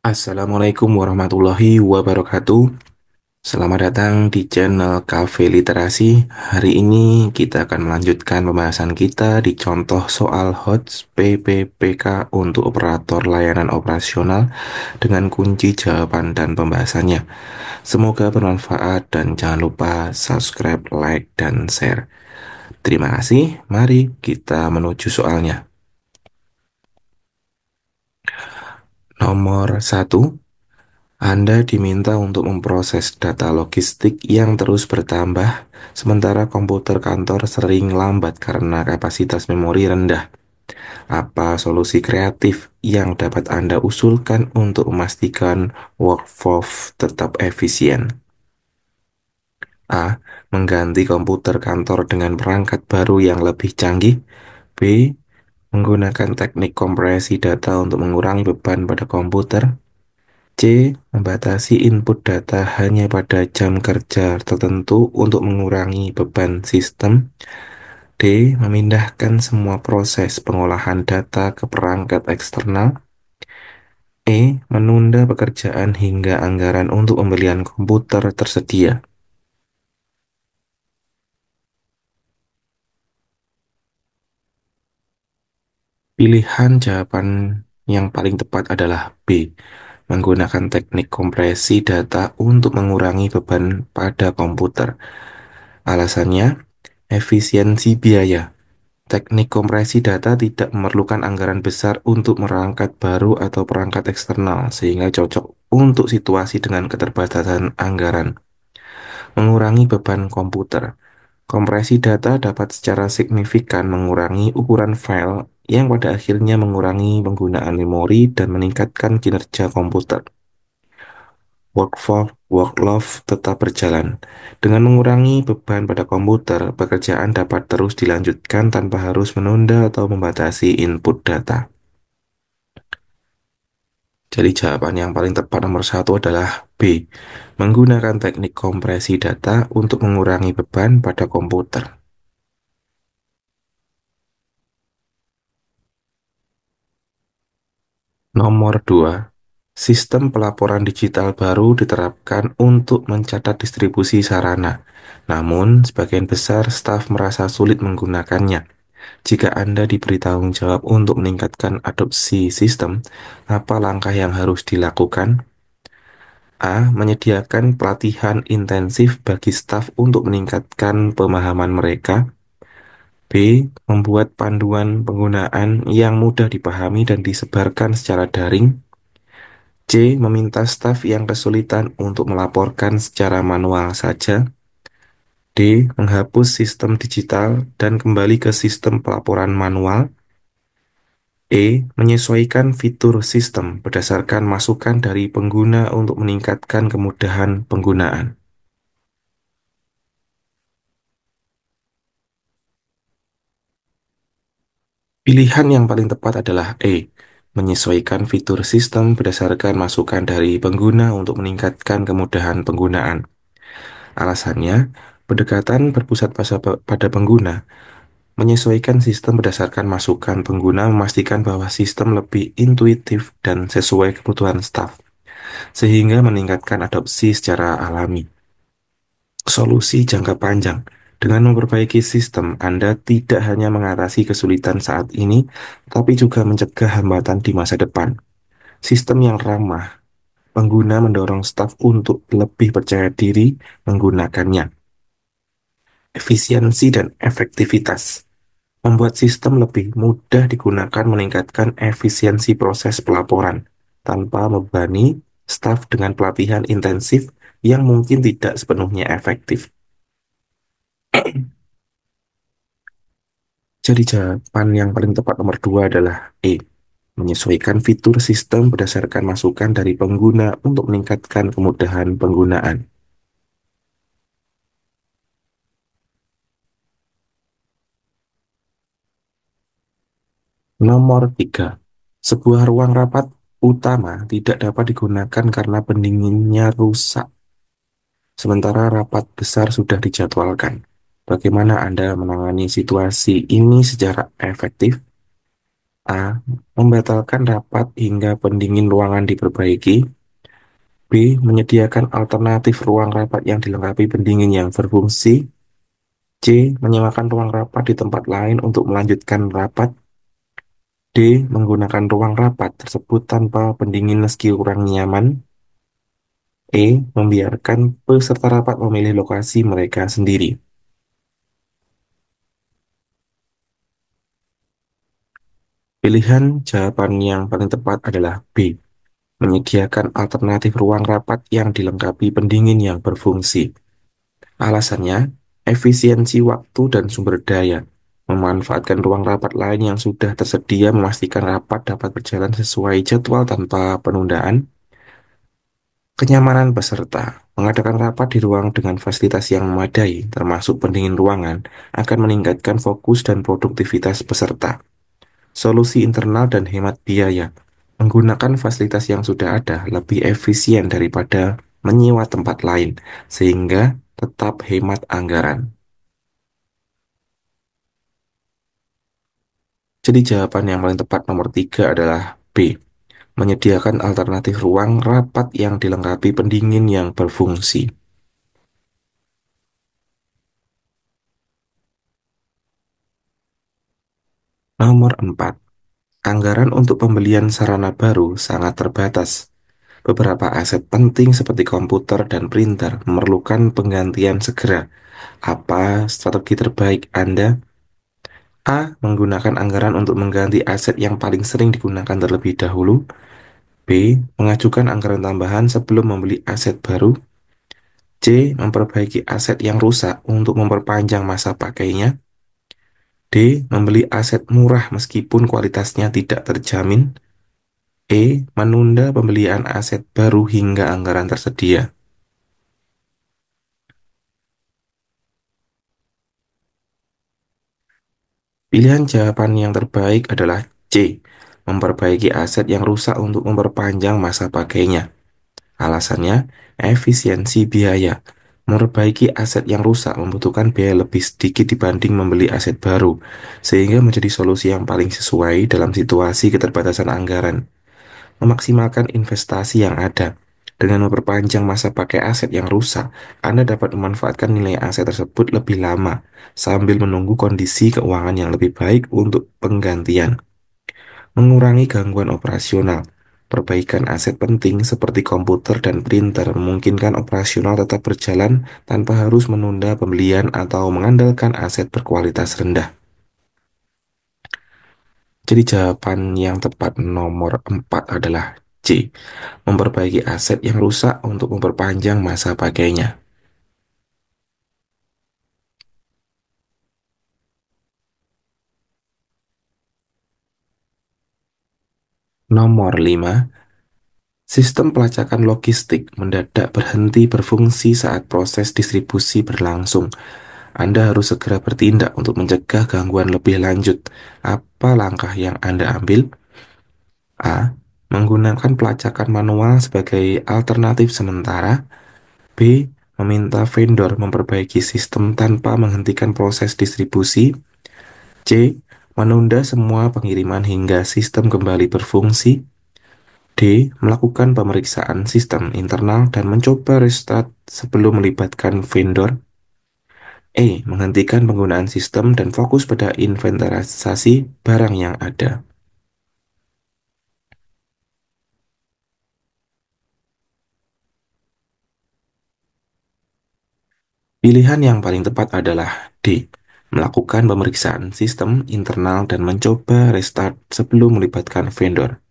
Assalamualaikum warahmatullahi wabarakatuh. Selamat datang di channel Cafe Literasi. Hari ini kita akan melanjutkan pembahasan kita di contoh soal HOTS PPPK untuk operator layanan operasional dengan kunci jawaban dan pembahasannya. Semoga bermanfaat dan jangan lupa subscribe, like, dan share. Terima kasih. Mari kita menuju soalnya. Nomor satu. Anda diminta untuk memproses data logistik yang terus bertambah, sementara komputer kantor sering lambat karena kapasitas memori rendah. Apa solusi kreatif yang dapat Anda usulkan untuk memastikan workflow tetap efisien? A. Mengganti komputer kantor dengan perangkat baru yang lebih canggih. B. Menggunakan teknik kompresi data untuk mengurangi beban pada komputer. C. Membatasi input data hanya pada jam kerja tertentu untuk mengurangi beban sistem. D. Memindahkan semua proses pengolahan data ke perangkat eksternal. E. Menunda pekerjaan hingga anggaran untuk pembelian komputer tersedia. Pilihan jawaban yang paling tepat adalah B. Menggunakan teknik kompresi data untuk mengurangi beban pada komputer. Alasannya, efisiensi biaya. Teknik kompresi data tidak memerlukan anggaran besar untuk merangkat baru atau perangkat eksternal, sehingga cocok untuk situasi dengan keterbatasan anggaran. Mengurangi beban komputer. Kompresi data dapat secara signifikan mengurangi ukuran file yang pada akhirnya mengurangi penggunaan memori dan meningkatkan kinerja komputer. Workflow tetap berjalan. Dengan mengurangi beban pada komputer, pekerjaan dapat terus dilanjutkan tanpa harus menunda atau membatasi input data. Jadi jawaban yang paling tepat nomor satu adalah B. Menggunakan teknik kompresi data untuk mengurangi beban pada komputer. Nomor 2. Sistem pelaporan digital baru diterapkan untuk mencatat distribusi sarana. Namun, sebagian besar staf merasa sulit menggunakannya. Jika Anda diberi tanggung jawab untuk meningkatkan adopsi sistem, apa langkah yang harus dilakukan? A. Menyediakan pelatihan intensif bagi staf untuk meningkatkan pemahaman mereka. B. Membuat panduan penggunaan yang mudah dipahami dan disebarkan secara daring. C. Meminta staf yang kesulitan untuk melaporkan secara manual saja. D. Menghapus sistem digital dan kembali ke sistem pelaporan manual. E. Menyesuaikan fitur sistem berdasarkan masukan dari pengguna untuk meningkatkan kemudahan penggunaan. Pilihan yang paling tepat adalah E. Menyesuaikan fitur sistem berdasarkan masukan dari pengguna untuk meningkatkan kemudahan penggunaan. Alasannya, pendekatan berpusat pada pengguna. Menyesuaikan sistem berdasarkan masukan pengguna memastikan bahwa sistem lebih intuitif dan sesuai kebutuhan staf, sehingga meningkatkan adopsi secara alami. Solusi jangka panjang. Dengan memperbaiki sistem, Anda tidak hanya mengatasi kesulitan saat ini, tapi juga mencegah hambatan di masa depan. Sistem yang ramah pengguna mendorong staf untuk lebih percaya diri menggunakannya. Efisiensi dan efektivitas. Membuat sistem lebih mudah digunakan meningkatkan efisiensi proses pelaporan tanpa membebani staf dengan pelatihan intensif yang mungkin tidak sepenuhnya efektif. Jadi jawaban yang paling tepat nomor 2 adalah E. Menyesuaikan fitur sistem berdasarkan masukan dari pengguna untuk meningkatkan kemudahan penggunaan. Nomor 3. Sebuah ruang rapat utama tidak dapat digunakan karena pendinginnya rusak, sementara rapat besar sudah dijadwalkan. Bagaimana Anda menangani situasi ini secara efektif? A. Membatalkan rapat hingga pendingin ruangan diperbaiki. B. Menyediakan alternatif ruang rapat yang dilengkapi pendingin yang berfungsi. C. Menyewakan ruang rapat di tempat lain untuk melanjutkan rapat. D. Menggunakan ruang rapat tersebut tanpa pendingin meski kurang nyaman. E. Membiarkan peserta rapat memilih lokasi mereka sendiri. Pilihan jawaban yang paling tepat adalah B. Menyediakan alternatif ruang rapat yang dilengkapi pendingin yang berfungsi. Alasannya, efisiensi waktu dan sumber daya. Memanfaatkan ruang rapat lain yang sudah tersedia memastikan rapat dapat berjalan sesuai jadwal tanpa penundaan. Kenyamanan peserta. Mengadakan rapat di ruang dengan fasilitas yang memadai, termasuk pendingin ruangan, akan meningkatkan fokus dan produktivitas peserta. Solusi internal dan hemat biaya. Menggunakan fasilitas yang sudah ada lebih efisien daripada menyewa tempat lain, sehingga tetap hemat anggaran. Jadi jawaban yang paling tepat nomor 3 adalah B. Menyediakan alternatif ruang rapat yang dilengkapi pendingin yang berfungsi. Nomor 4. Anggaran untuk pembelian sarana baru sangat terbatas. Beberapa aset penting seperti komputer dan printer memerlukan penggantian segera. Apa strategi terbaik Anda? A. Menggunakan anggaran untuk mengganti aset yang paling sering digunakan terlebih dahulu. B. Mengajukan anggaran tambahan sebelum membeli aset baru. C. Memperbaiki aset yang rusak untuk memperpanjang masa pakainya. D. Membeli aset murah meskipun kualitasnya tidak terjamin. E. Menunda pembelian aset baru hingga anggaran tersedia. Pilihan jawaban yang terbaik adalah C. Memperbaiki aset yang rusak untuk memperpanjang masa pakainya. Alasannya, efisiensi biaya. Memperbaiki aset yang rusak membutuhkan biaya lebih sedikit dibanding membeli aset baru, sehingga menjadi solusi yang paling sesuai dalam situasi keterbatasan anggaran. Memaksimalkan investasi yang ada. Dengan memperpanjang masa pakai aset yang rusak, Anda dapat memanfaatkan nilai aset tersebut lebih lama, sambil menunggu kondisi keuangan yang lebih baik untuk penggantian. Mengurangi gangguan operasional. Perbaikan aset penting seperti komputer dan printer memungkinkan operasional tetap berjalan tanpa harus menunda pembelian atau mengandalkan aset berkualitas rendah. Jadi jawaban yang tepat nomor 4 adalah C. Memperbaiki aset yang rusak untuk memperpanjang masa pakainya. Nomor 5. Sistem pelacakan logistik mendadak berhenti berfungsi saat proses distribusi berlangsung. Anda harus segera bertindak untuk mencegah gangguan lebih lanjut. Apa langkah yang Anda ambil? A. Menggunakan pelacakan manual sebagai alternatif sementara. B. Meminta vendor memperbaiki sistem tanpa menghentikan proses distribusi. C. Menunda semua pengiriman hingga sistem kembali berfungsi. D. Melakukan pemeriksaan sistem internal dan mencoba restart sebelum melibatkan vendor. E. Menghentikan penggunaan sistem dan fokus pada inventarisasi barang yang ada. Pilihan yang paling tepat adalah D. Melakukan pemeriksaan sistem internal dan mencoba restart sebelum melibatkan vendor.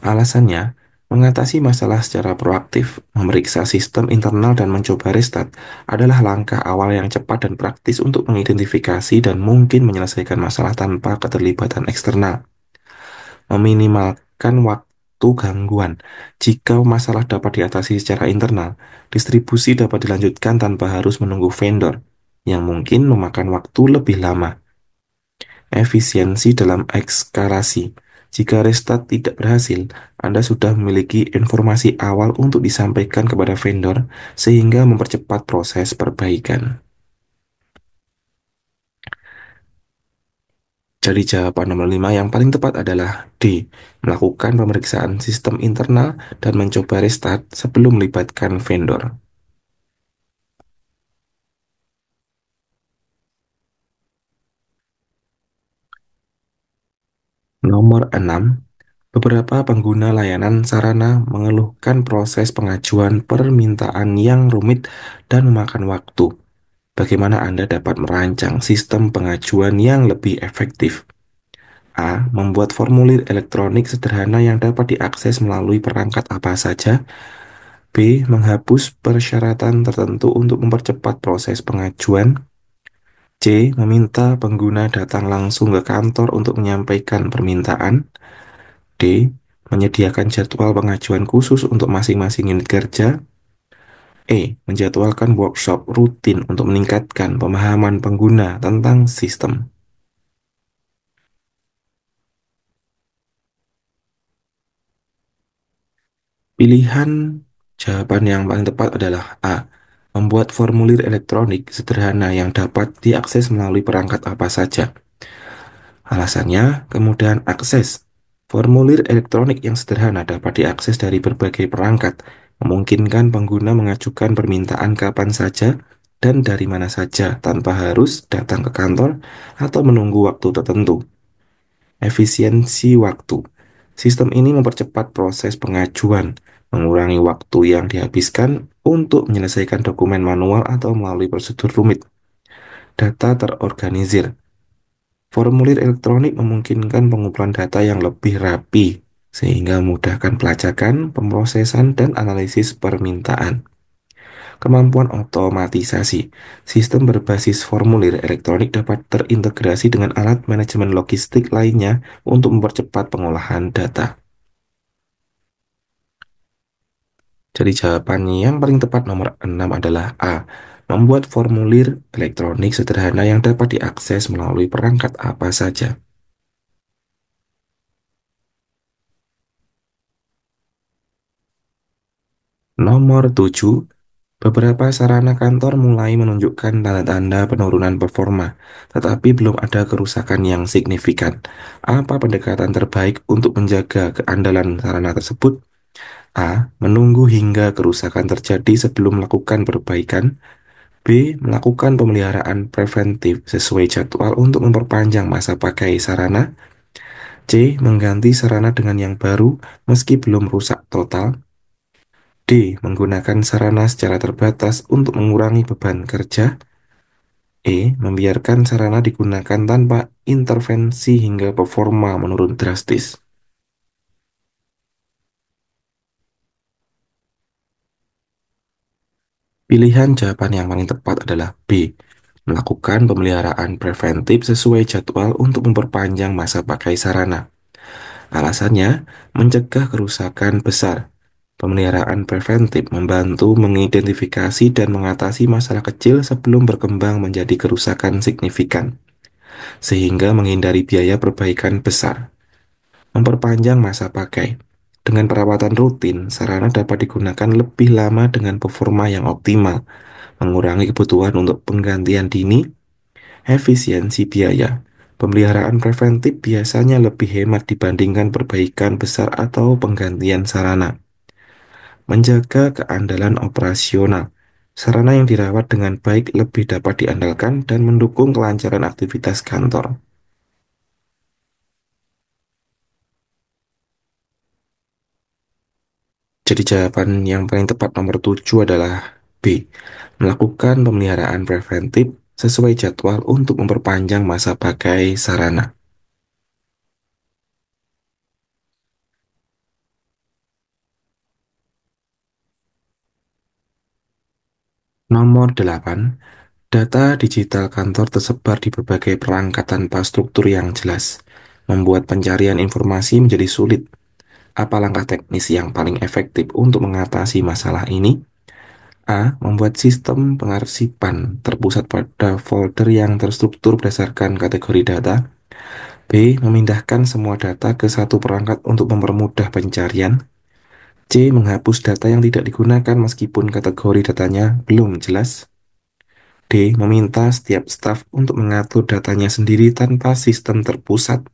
Alasannya, mengatasi masalah secara proaktif, memeriksa sistem internal dan mencoba restart adalah langkah awal yang cepat dan praktis untuk mengidentifikasi dan mungkin menyelesaikan masalah tanpa keterlibatan eksternal. Meminimalkan waktu gangguan. Jika masalah dapat diatasi secara internal, distribusi dapat dilanjutkan tanpa harus menunggu vendor, yang mungkin memakan waktu lebih lama. Efisiensi dalam ekskalasi. Jika restart tidak berhasil, Anda sudah memiliki informasi awal untuk disampaikan kepada vendor sehingga mempercepat proses perbaikan. Jadi jawaban nomor 5 yang paling tepat adalah D. Melakukan pemeriksaan sistem internal dan mencoba restart sebelum melibatkan vendor. Nomor 6. Beberapa pengguna layanan sarana mengeluhkan proses pengajuan permintaan yang rumit dan memakan waktu. Bagaimana Anda dapat merancang sistem pengajuan yang lebih efektif? A. Membuat formulir elektronik sederhana yang dapat diakses melalui perangkat apa saja. B. Menghapus persyaratan tertentu untuk mempercepat proses pengajuan. C. Meminta pengguna datang langsung ke kantor untuk menyampaikan permintaan. D. Menyediakan jadwal pengajuan khusus untuk masing-masing unit kerja. E. Menjadwalkan workshop rutin untuk meningkatkan pemahaman pengguna tentang sistem. Pilihan jawaban yang paling tepat adalah A. Membuat formulir elektronik sederhana yang dapat diakses melalui perangkat apa saja. Alasannya, kemudahan akses. Formulir elektronik yang sederhana dapat diakses dari berbagai perangkat, memungkinkan pengguna mengajukan permintaan kapan saja dan dari mana saja tanpa harus datang ke kantor atau menunggu waktu tertentu. Efisiensi waktu. Sistem ini mempercepat proses pengajuan, mengurangi waktu yang dihabiskan untuk menyelesaikan dokumen manual atau melalui prosedur rumit. Data terorganisir. Formulir elektronik memungkinkan pengumpulan data yang lebih rapi, sehingga memudahkan pelacakan, pemrosesan, dan analisis permintaan. Kemampuan otomatisasi. Sistem berbasis formulir elektronik dapat terintegrasi dengan alat manajemen logistik lainnya untuk mempercepat pengolahan data. Jadi jawaban yang paling tepat nomor 6 adalah A. Membuat formulir elektronik sederhana yang dapat diakses melalui perangkat apa saja. Nomor 7. Beberapa sarana kantor mulai menunjukkan tanda-tanda penurunan performa, tetapi belum ada kerusakan yang signifikan. Apa pendekatan terbaik untuk menjaga keandalan sarana tersebut? A. Menunggu hingga kerusakan terjadi sebelum melakukan perbaikan. B. Melakukan pemeliharaan preventif sesuai jadwal untuk memperpanjang masa pakai sarana. C. Mengganti sarana dengan yang baru meski belum rusak total. D. Menggunakan sarana secara terbatas untuk mengurangi beban kerja. E. Membiarkan sarana digunakan tanpa intervensi hingga performa menurun drastis. Pilihan jawaban yang paling tepat adalah B. Melakukan pemeliharaan preventif sesuai jadwal untuk memperpanjang masa pakai sarana. Alasannya, mencegah kerusakan besar. Pemeliharaan preventif membantu mengidentifikasi dan mengatasi masalah kecil sebelum berkembang menjadi kerusakan signifikan, sehingga menghindari biaya perbaikan besar. Memperpanjang masa pakai. Dengan perawatan rutin, sarana dapat digunakan lebih lama dengan performa yang optimal, mengurangi kebutuhan untuk penggantian dini, efisiensi biaya. Pemeliharaan preventif biasanya lebih hemat dibandingkan perbaikan besar atau penggantian sarana. Menjaga keandalan operasional. Sarana yang dirawat dengan baik lebih dapat diandalkan dan mendukung kelancaran aktivitas kantor. Jadi jawaban yang paling tepat nomor 7 adalah B. Melakukan pemeliharaan preventif sesuai jadwal untuk memperpanjang masa pakai sarana. Nomor 8. Data digital kantor tersebar di berbagai perangkat tanpa struktur yang jelas, membuat pencarian informasi menjadi sulit. Apa langkah teknis yang paling efektif untuk mengatasi masalah ini? A. Membuat sistem pengarsipan terpusat pada folder yang terstruktur berdasarkan kategori data. B. Memindahkan semua data ke satu perangkat untuk mempermudah pencarian. C. Menghapus data yang tidak digunakan meskipun kategori datanya belum jelas. D. Meminta setiap staf untuk mengatur datanya sendiri tanpa sistem terpusat.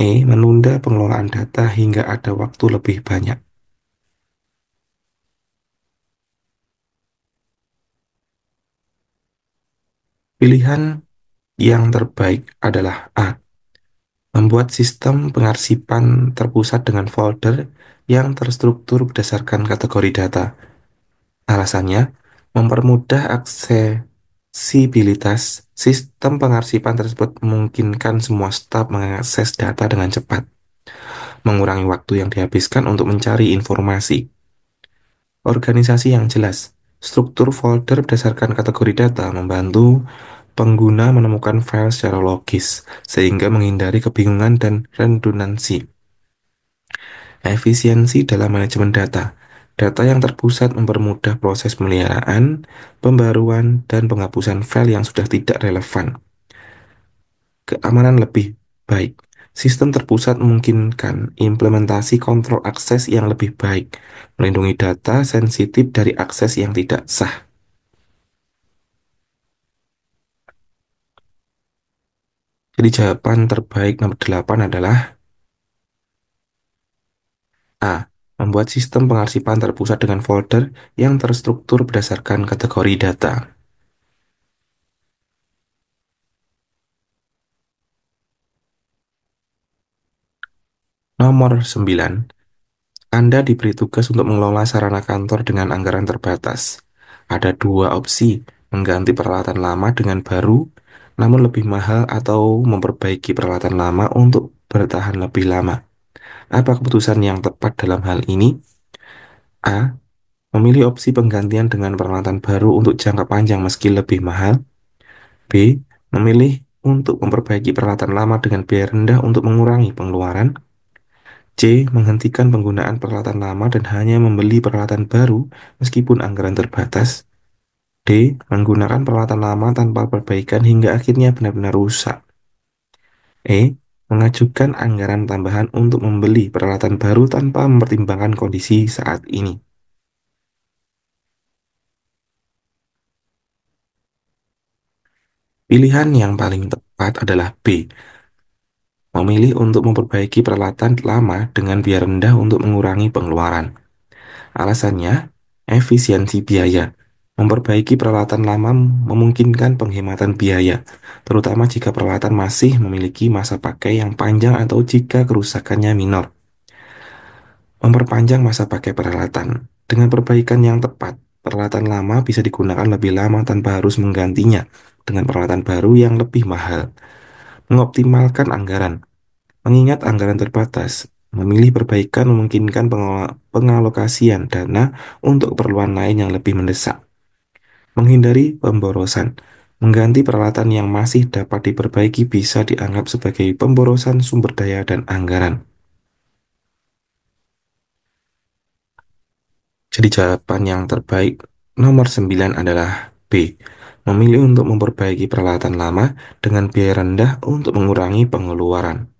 E. Menunda pengelolaan data hingga ada waktu lebih banyak. Pilihan yang terbaik adalah A. Membuat sistem pengarsipan terpusat dengan folder yang terstruktur berdasarkan kategori data. Alasannya, mempermudah aksesibilitas. Sistem pengarsipan tersebut memungkinkan semua staf mengakses data dengan cepat, mengurangi waktu yang dihabiskan untuk mencari informasi. Organisasi yang jelas. Struktur folder berdasarkan kategori data membantu pengguna menemukan file secara logis, sehingga menghindari kebingungan dan redundansi. Efisiensi dalam manajemen data. Data yang terpusat mempermudah proses pemeliharaan, pembaruan, dan penghapusan file yang sudah tidak relevan. Keamanan lebih baik. Sistem terpusat memungkinkan implementasi kontrol akses yang lebih baik, melindungi data sensitif dari akses yang tidak sah. Jadi jawaban terbaik nomor 8 adalah A. Membuat sistem pengarsipan terpusat dengan folder yang terstruktur berdasarkan kategori data. Nomor 9. Anda diberi tugas untuk mengelola sarana kantor dengan anggaran terbatas. Ada dua opsi, mengganti peralatan lama dengan baru, namun lebih mahal, atau memperbaiki peralatan lama untuk bertahan lebih lama. Apa keputusan yang tepat dalam hal ini? A. Memilih opsi penggantian dengan peralatan baru untuk jangka panjang meski lebih mahal. B. Memilih untuk memperbaiki peralatan lama dengan biaya rendah untuk mengurangi pengeluaran. C. Menghentikan penggunaan peralatan lama dan hanya membeli peralatan baru meskipun anggaran terbatas. D. Menggunakan peralatan lama tanpa perbaikan hingga akhirnya benar-benar rusak. E. Mengajukan anggaran tambahan untuk membeli peralatan baru tanpa mempertimbangkan kondisi saat ini. Pilihan yang paling tepat adalah B. Memilih untuk memperbaiki peralatan lama dengan biaya rendah untuk mengurangi pengeluaran. Alasannya, efisiensi biaya. Memperbaiki peralatan lama memungkinkan penghematan biaya, terutama jika peralatan masih memiliki masa pakai yang panjang atau jika kerusakannya minor. Memperpanjang masa pakai peralatan. Dengan perbaikan yang tepat, peralatan lama bisa digunakan lebih lama tanpa harus menggantinya dengan peralatan baru yang lebih mahal. Mengoptimalkan anggaran. Mengingat anggaran terbatas, memilih perbaikan memungkinkan pengalokasian dana untuk keperluan lain yang lebih mendesak. Menghindari pemborosan. Mengganti peralatan yang masih dapat diperbaiki bisa dianggap sebagai pemborosan sumber daya dan anggaran. Jadi jawaban yang terbaik nomor 9 adalah B. Memilih untuk memperbaiki peralatan lama dengan biaya rendah untuk mengurangi pengeluaran.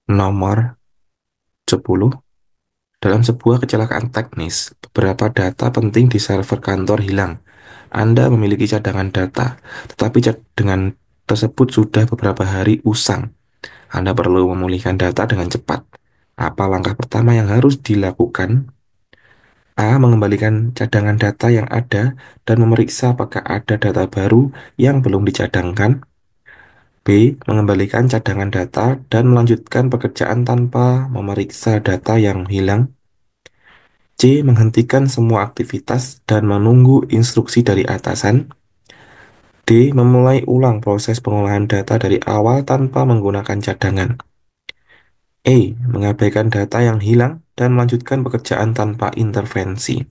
Nomor 10. Dalam sebuah kecelakaan teknis, beberapa data penting di server kantor hilang. Anda memiliki cadangan data, tetapi cadangan tersebut sudah beberapa hari usang. Anda perlu memulihkan data dengan cepat. Apa langkah pertama yang harus dilakukan? A. Mengembalikan cadangan data yang ada dan memeriksa apakah ada data baru yang belum dicadangkan. B. Mengembalikan cadangan data dan melanjutkan pekerjaan tanpa memeriksa data yang hilang. C. Menghentikan semua aktivitas dan menunggu instruksi dari atasan. D. Memulai ulang proses pengolahan data dari awal tanpa menggunakan cadangan. E. Mengabaikan data yang hilang dan melanjutkan pekerjaan tanpa intervensi.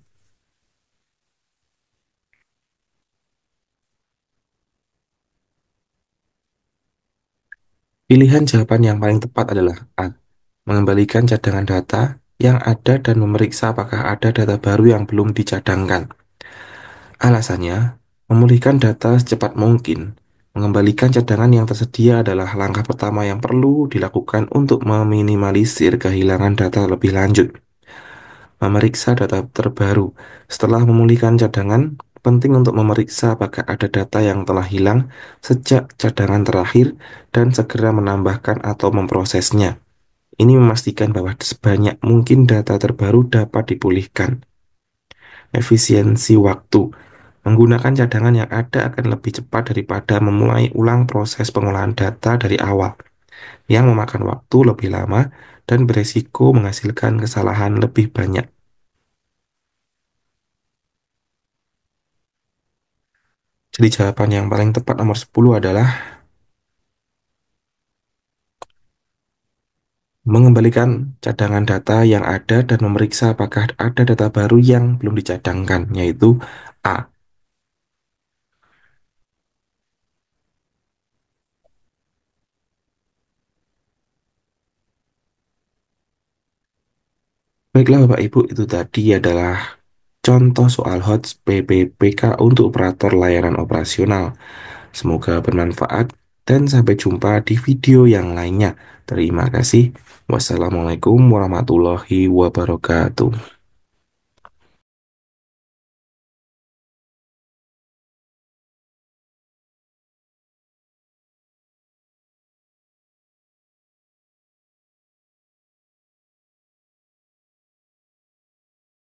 Pilihan jawaban yang paling tepat adalah A. Mengembalikan cadangan data yang ada dan memeriksa apakah ada data baru yang belum dicadangkan. Alasannya, memulihkan data secepat mungkin. Mengembalikan cadangan yang tersedia adalah langkah pertama yang perlu dilakukan untuk meminimalisir kehilangan data lebih lanjut. Memeriksa data terbaru. Setelah memulihkan cadangan, penting untuk memeriksa apakah ada data yang telah hilang sejak cadangan terakhir dan segera menambahkan atau memprosesnya. Ini memastikan bahwa sebanyak mungkin data terbaru dapat dipulihkan. Efisiensi waktu. Menggunakan cadangan yang ada akan lebih cepat daripada memulai ulang proses pengolahan data dari awal, yang memakan waktu lebih lama dan beresiko menghasilkan kesalahan lebih banyak. Jadi jawaban yang paling tepat nomor 10 adalah mengembalikan cadangan data yang ada dan memeriksa apakah ada data baru yang belum dicadangkan, yaitu A. Baiklah Bapak Ibu, itu tadi adalah contoh soal HOTS PPPK untuk operator layanan operasional. Semoga bermanfaat dan sampai jumpa di video yang lainnya. Terima kasih. Wassalamualaikum warahmatullahi wabarakatuh.